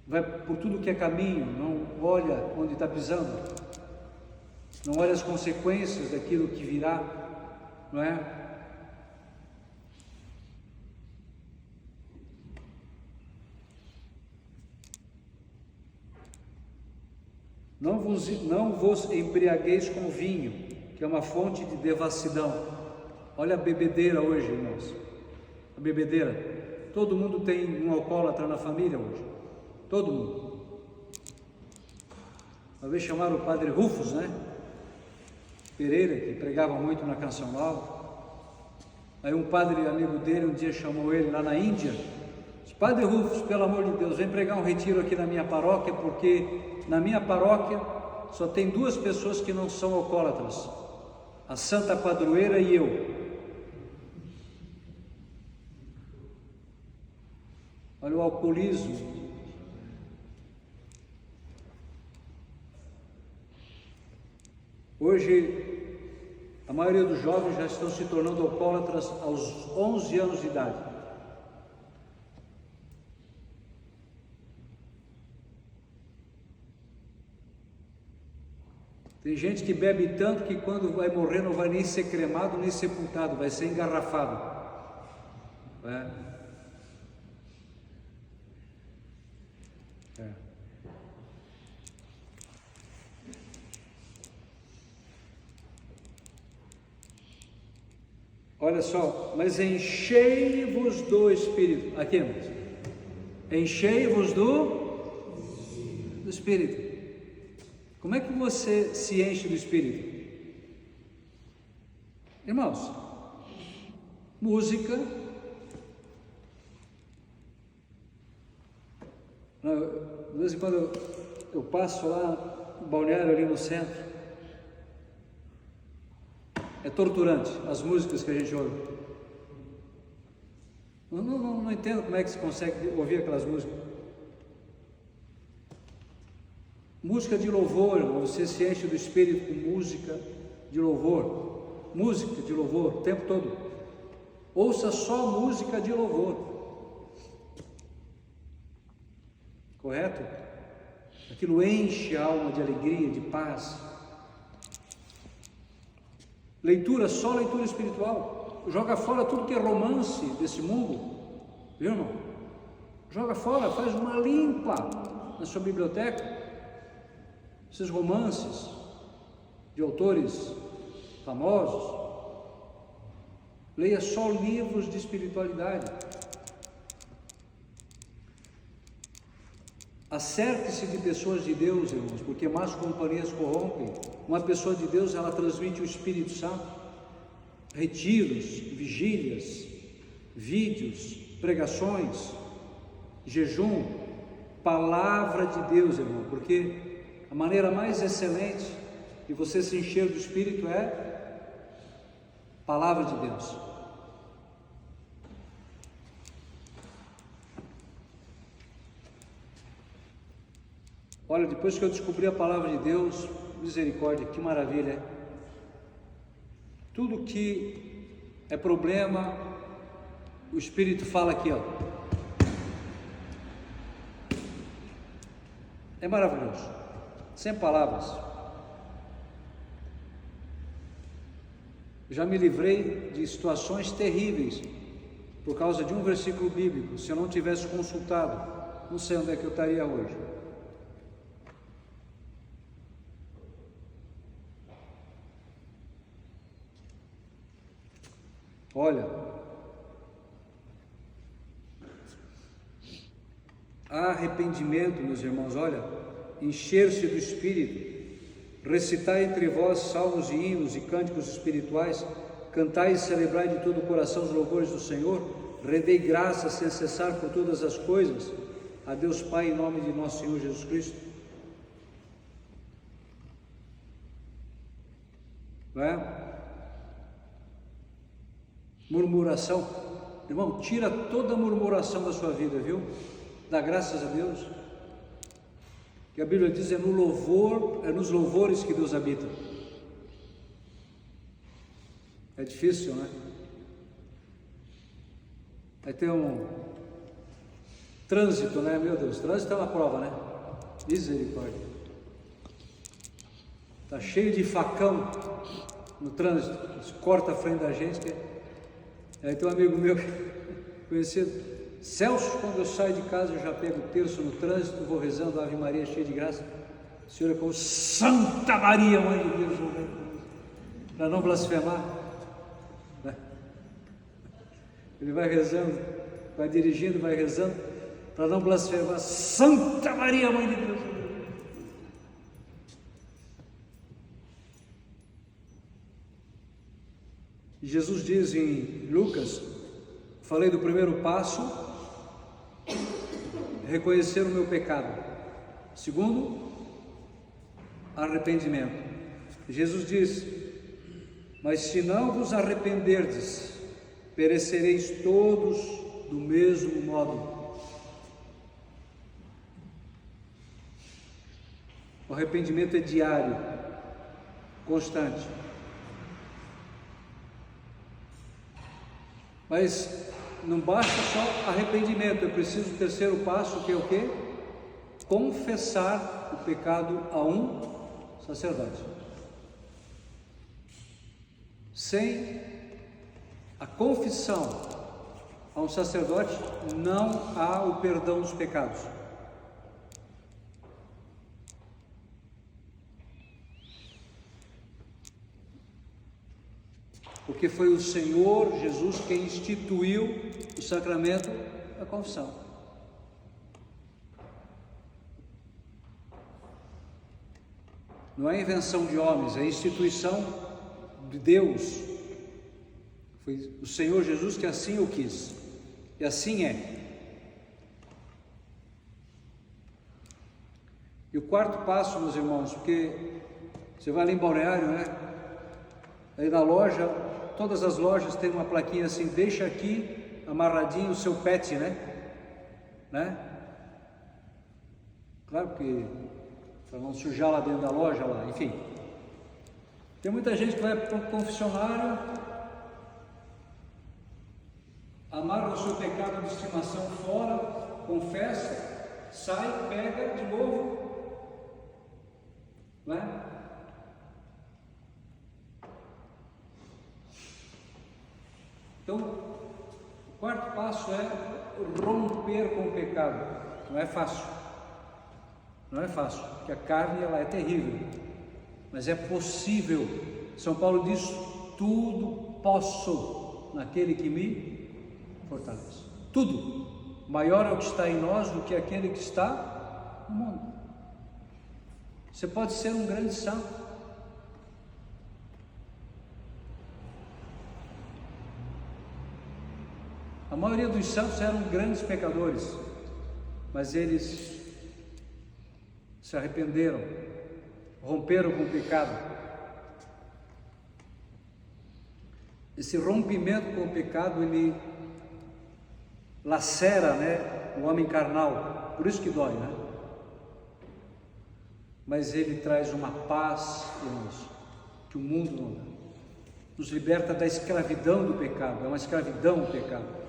vai por tudo que é caminho, não olha onde está pisando, não olha as consequências daquilo que virá, não é? Não vos embriagueis com vinho, que é uma fonte de devassidão. Olha a bebedeira hoje, irmãos. A bebedeira. Todo mundo tem um alcoólatra na família hoje. Todo mundo. Uma vez chamaram o padre Rufus, né? Pereira, que pregava muito na Canção Nova. Aí um padre amigo dele um dia chamou ele lá na Índia. Disse: Padre Rufus, pelo amor de Deus, vem pregar um retiro aqui na minha paróquia, porque na minha paróquia só tem 2 pessoas que não são alcoólatras: a Santa Padroeira e eu. Olha o alcoolismo. Hoje, a maioria dos jovens já estão se tornando alcoólatras aos 11 anos de idade. Tem gente que bebe tanto que quando vai morrer não vai nem ser cremado nem sepultado, vai ser engarrafado. É. Olha só, mas enchei-vos do Espírito. Aqui, irmãos. Enchei-vos do Espírito. Como é que você se enche do Espírito? Irmãos, música, De vez em quando eu passo lá no balneário ali no centro, é torturante as músicas que a gente ouve. Não entendo como é que se consegue ouvir aquelas músicas. Música de louvor, você se enche do Espírito com música de louvor. Música de louvor o tempo todo. Ouça só música de louvor. Correto? Aquilo enche a alma de alegria, de paz. Leitura, só leitura espiritual. Joga fora tudo que é romance desse mundo. Viu, irmão? Joga fora, faz uma limpa na sua biblioteca. Esses romances de autores famosos. Leia só livros de espiritualidade. Acerte-se de pessoas de Deus, irmãos, porque más companhias corrompem. Uma pessoa de Deus, ela transmite o Espírito Santo. Retiros, vigílias, vídeos, pregações, jejum, palavra de Deus, irmão, porque a maneira mais excelente de você se encher do Espírito é palavra de Deus. Olha, depois que eu descobri a palavra de Deus, misericórdia, que maravilha. Tudo que é problema, o Espírito fala aqui, ó. É maravilhoso, sem palavras. Já me livrei de situações terríveis por causa de um versículo bíblico. Se eu não tivesse consultado, não sei onde é que eu estaria hoje. Olha, arrependimento, meus irmãos, olha, encher-se do Espírito, recitar entre vós salmos e hinos e cânticos espirituais, cantai e celebrai de todo o coração os louvores do Senhor, rendei graças sem cessar por todas as coisas, a Deus Pai, em nome de nosso Senhor Jesus Cristo. Não é? Murmuração, irmão, tira toda a murmuração da sua vida, viu? Dá graças a Deus, que a Bíblia diz é no louvor, é nos louvores que Deus habita. É difícil, né? Aí tem um trânsito, né? Meu Deus, trânsito é uma prova, né? Misericórdia. Tá cheio de facão no trânsito, corta a frente da gente. Aí tem um amigo meu conhecido, Celso, quando eu saio de casa eu já pego o terço no trânsito, vou rezando Ave Maria cheia de graça. O Senhor é como Santa Maria, Mãe de Deus, para não blasfemar. Ele vai rezando, vai dirigindo, vai rezando, para não blasfemar. Santa Maria, Mãe de Deus. Jesus diz em Lucas, falei do primeiro passo, reconhecer o meu pecado. Segundo, arrependimento. Jesus diz, mas se não vos arrependerdes, perecereis todos do mesmo modo. O arrependimento é diário, constante. Mas não basta só arrependimento, é preciso o terceiro passo, que é o quê? Confessar o pecado a um sacerdote. Sem a confissão a um sacerdote, não há o perdão dos pecados. Porque foi o Senhor Jesus quem instituiu o sacramento da confissão. Não é invenção de homens, é instituição de Deus. Foi o Senhor Jesus que assim o quis, e assim é. E o quarto passo, meus irmãos, porque você vai ali em Balneário, né? Aí na loja, todas as lojas têm uma plaquinha assim, deixa aqui amarradinho o seu pet, né? Claro que para não sujar lá dentro da loja, lá, enfim. Tem muita gente que vai para o confessionário, amarra o seu pecado de estimação fora, confessa, sai, pega de novo, né? Então, o quarto passo é romper com o pecado. Não é fácil. Não é fácil, porque a carne ela é terrível, mas é possível. São Paulo diz: tudo posso naquele que me fortalece. Tudo. Maior é o que está em nós do que aquele que está no mundo. Você pode ser um grande santo. A maioria dos santos eram grandes pecadores, mas eles se arrependeram, romperam com o pecado. Esse rompimento com o pecado, ele lacera, né, o homem carnal, por isso que dói, né? Mas ele traz uma paz, irmãos, que o mundo não dá. Nos liberta da escravidão do pecado, é uma escravidão o pecado.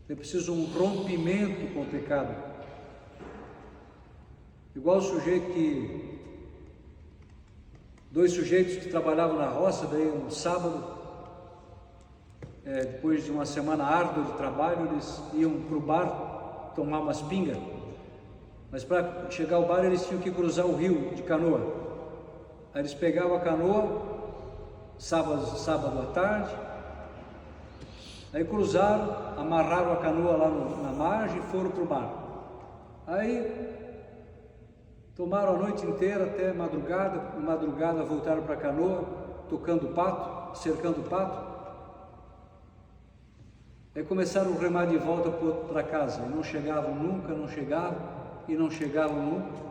É preciso um rompimento com o pecado. Igual o sujeito que... Dois sujeitos que trabalhavam na roça, daí um sábado, depois de uma semana árdua de trabalho, eles iam para o bar tomar umas pingas. Mas para chegar ao bar eles tinham que cruzar o rio de canoa. Aí eles pegavam a canoa, sábado à tarde, aí cruzaram, amarraram a canoa lá na margem e foram para o bar. Aí tomaram a noite inteira até madrugada, na madrugada voltaram para a canoa, tocando pato, cercando pato. Aí começaram a remar de volta para casa, e não chegavam nunca, não chegavam nunca.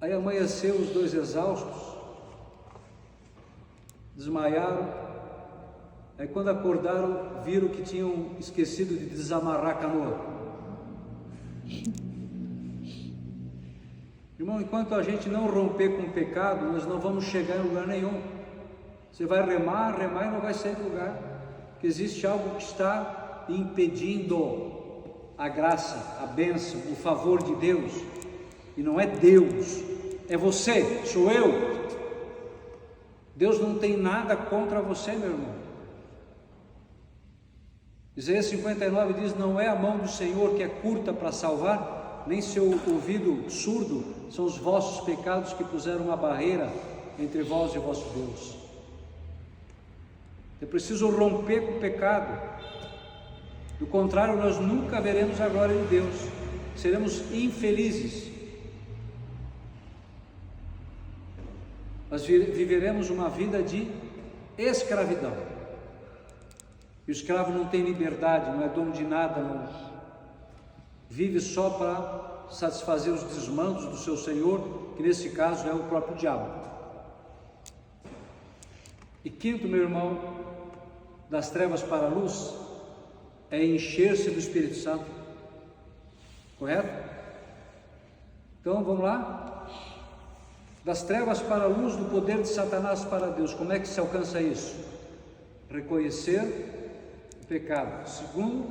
Aí amanheceu os dois exaustos, desmaiaram. Aí quando acordaram, viram que tinham esquecido de desamarrar a canoa. Irmão, enquanto a gente não romper com o pecado, nós não vamos chegar em lugar nenhum. Você vai remar e não vai sair do lugar, porque existe algo que está impedindo a graça, a bênção, o favor de Deus. E não é Deus, é você, sou eu. Deus não tem nada contra você, meu irmão. Isaías 59 diz: não é a mão do Senhor que é curta para salvar, nem seu ouvido surdo, são os vossos pecados que puseram uma barreira entre vós e vosso Deus. É preciso romper com o pecado, do contrário nós nunca veremos a glória de Deus, seremos infelizes. Nós viveremos uma vida de escravidão. E o escravo não tem liberdade, não é dono de nada, não. Vive só para satisfazer os desmandos do seu senhor, que nesse caso é o próprio diabo. E quinto, meu irmão, das trevas para a luz, é encher-se do Espírito Santo. Correto? Então vamos lá? Das trevas para a luz, do poder de Satanás para Deus. Como é que se alcança isso? Reconhecer o pecado. Segundo,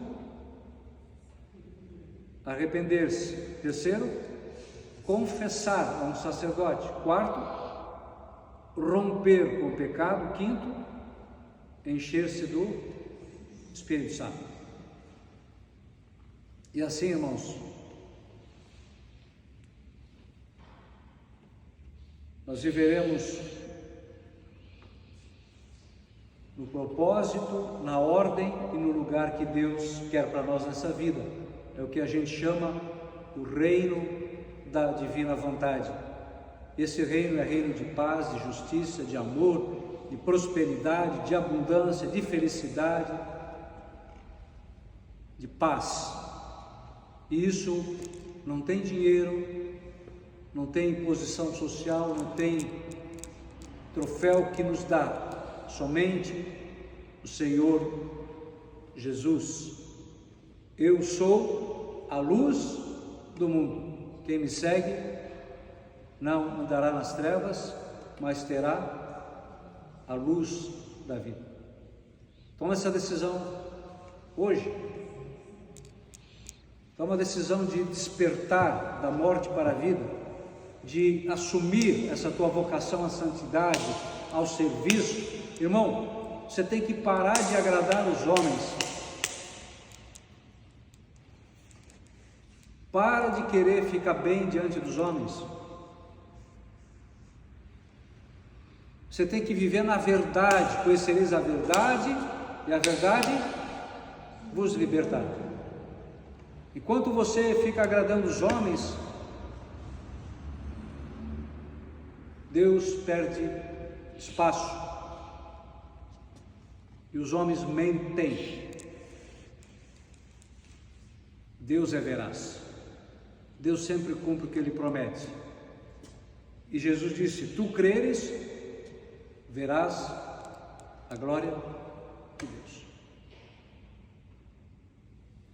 arrepender-se. Terceiro, confessar a um sacerdote. Quarto, romper com o pecado. Quinto, encher-se do Espírito Santo. E assim, irmãos, nós viveremos no propósito, na ordem e no lugar que Deus quer para nós nessa vida. É o que a gente chama o reino da divina vontade. Esse reino é reino de paz, de justiça, de amor, de prosperidade, de abundância, de felicidade, de paz. E isso não tem dinheiro, não tem posição social, não tem troféu que nos dá, somente o Senhor Jesus. Eu sou a luz do mundo. Quem me segue não andará nas trevas, mas terá a luz da vida. Toma essa decisão hoje. Toma a decisão de despertar da morte para a vida, de assumir essa tua vocação à santidade, ao serviço. Irmão, você tem que parar de agradar os homens. Para de querer ficar bem diante dos homens. Você tem que viver na verdade. Conhecereis a verdade, e a verdade vos libertará. Enquanto você fica agradando os homens, Deus perde espaço. E os homens mentem. Deus é veraz. Deus sempre cumpre o que Ele promete. E Jesus disse: tu creres, verás a glória de Deus.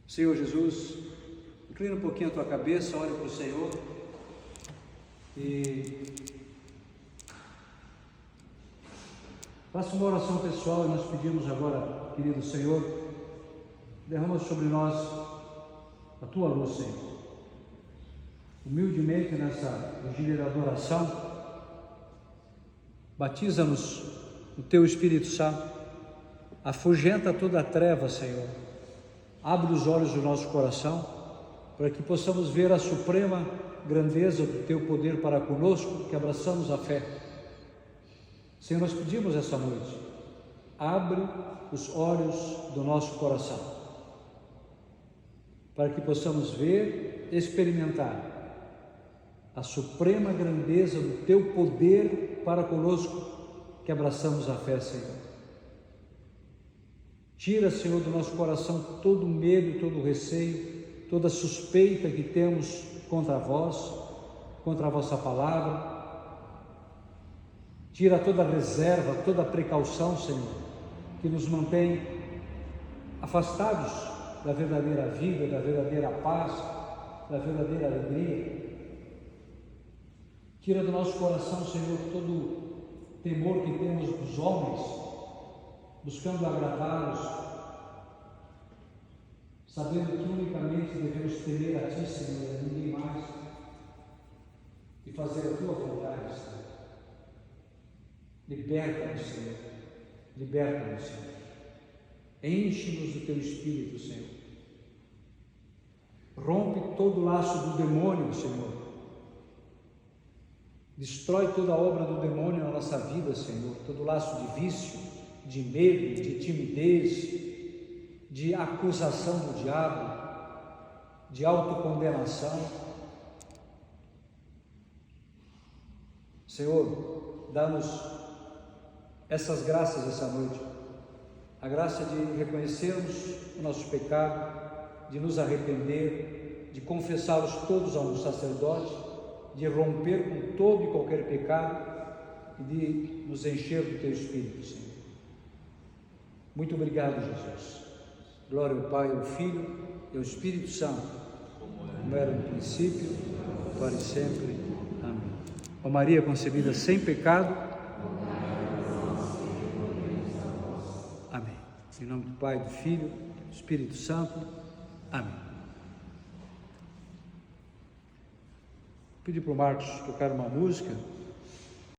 Senhor Jesus, inclina um pouquinho a tua cabeça, olha para o Senhor e faça uma oração pessoal. E nós pedimos agora, querido Senhor, derrama sobre nós a tua luz, Senhor. Humildemente nessa vigília da adoração, batiza-nos no teu Espírito Santo, afugenta toda a treva, Senhor. Abre os olhos do nosso coração, para que possamos ver a suprema grandeza do teu poder para conosco, que abraçamos a fé. Senhor, nós pedimos essa noite, abre os olhos do nosso coração, para que possamos ver, experimentar a suprema grandeza do teu poder para conosco, que abraçamos a fé, Senhor. Tira, Senhor, do nosso coração todo o medo, todo o receio, toda a suspeita que temos contra vós, contra a vossa palavra. Tira toda a reserva, toda a precaução, Senhor, que nos mantém afastados da verdadeira vida, da verdadeira paz, da verdadeira alegria. Tira do nosso coração, Senhor, todo o temor que temos dos homens, buscando agradá-los, sabendo que unicamente devemos temer a Ti, Senhor, e a ninguém mais, e fazer a Tua vontade, Senhor. Liberta-nos, Senhor, liberta-nos, Senhor. Enche-nos do Teu Espírito, Senhor. Rompe todo o laço do demônio, Senhor. Destrói toda a obra do demônio na nossa vida, Senhor, todo laço de vício, de medo, de timidez, de acusação do diabo, de autocondenação. Senhor, dá-nos essas graças essa noite, a graça de reconhecermos o nosso pecado, de nos arrepender, de confessá-los todos a um sacerdote, de romper com todo e qualquer pecado e de nos encher do Teu Espírito, Senhor. Muito obrigado, Jesus. Glória ao Pai, ao Filho e ao Espírito Santo, como era no princípio, agora e sempre. Amém. Ó Maria concebida sem pecado. Amém. Em nome do Pai, do Filho, do Espírito Santo. Amém. Pedi para o Marcos tocar uma música.